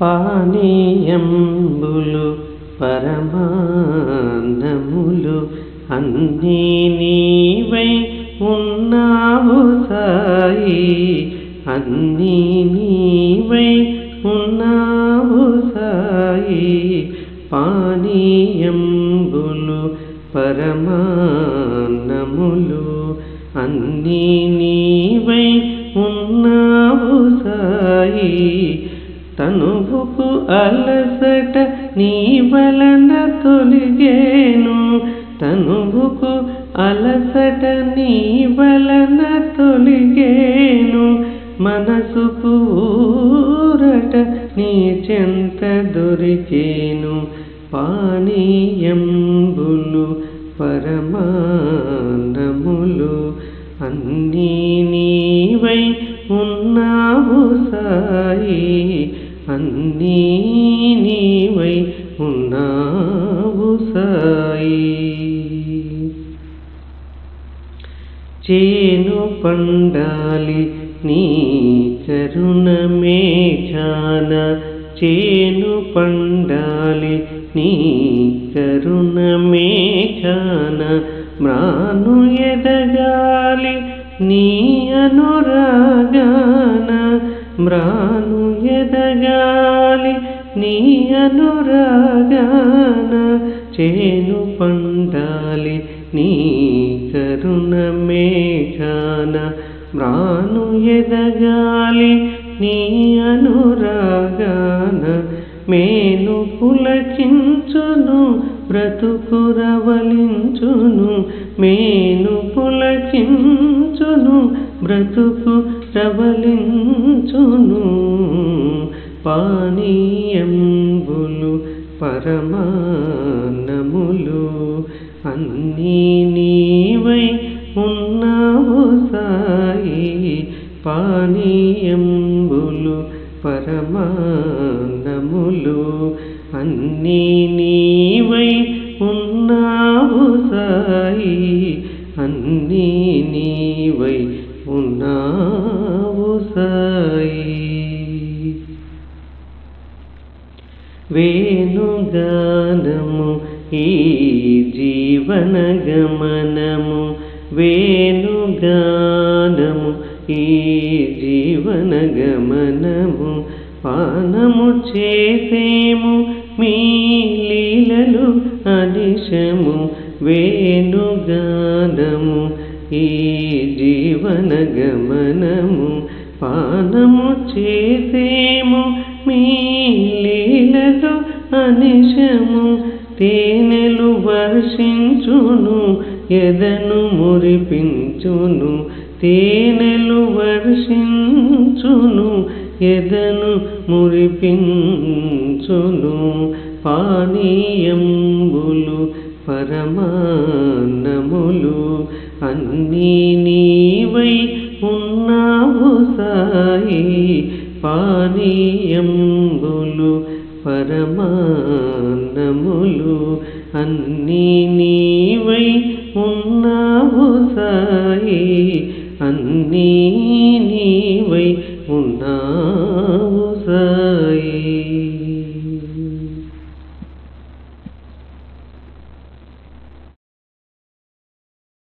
పానీయంబులు పరమాన్నములు అన్నీ నీవై ఉన్నావు సాయి, అన్నీ నీవై ఉన్నావు సాయి. పానీయంబులు పరమాన్నములు అన్నీ నీవై ఉన్నావు సాయి. తనువుకు అలసట నీ వలన తొలిగేను, తనువుకు అలసట నీ వలన తొలిగేను. మనసుకు ఊరట నీ చెంత దొరికేను. పానీయంబులు పరమాన్నములు అన్నీ నీవై ఉన్నావు సాయి, అన్నీ నీవై ఉన్నావు సాయి. చేను పండాలి నీ కరుణ మేఘాన, చేను పండాలి నీ కరుణ మేఘాన. మ్రాను ఎదగాలి నీ అనురాగాన, మ్రాను ఎదగాలి నీ అనురాగాన. చేను పండాలి నీ కరుణ మేఘాన, మ్రాను ఎదగాలి నీ అనురాగాన. మేను పులకించును బ్రతుకు రవలించును, మేను పులకించును బ్రతుకు రవలించును. పానీయంబులు పరమాన్నములు అన్నీ నీవై ఉన్నావు సాయి. పానీయంబులు పరమాన్నములు అన్నీ నీవై ఉన్నావు సాయి, అన్నీ నీవై ఉన్నావు సాయి. వేణుగానము ఈ జీవన గమనము, వేణుగానము ఈ జీవన గమనము. పానము చేసేము మీ లీలలు అనిశము, వేణుగానము ఈ జీవన గమనము. పానము చేసేము మీ లీలలు అనిశము. తేనెలు వర్షించును ఎదను మురిపించును, తేనెలు వర్షించును ఎదను మురిపించును. పానీయంబులు పరమాన్నములు అన్నీ నీవై ఉన్నావు సాయి. పానీయంబులు పరమాన్నములు అన్నీ నీవై ఉన్నావు సాయి, అన్నీ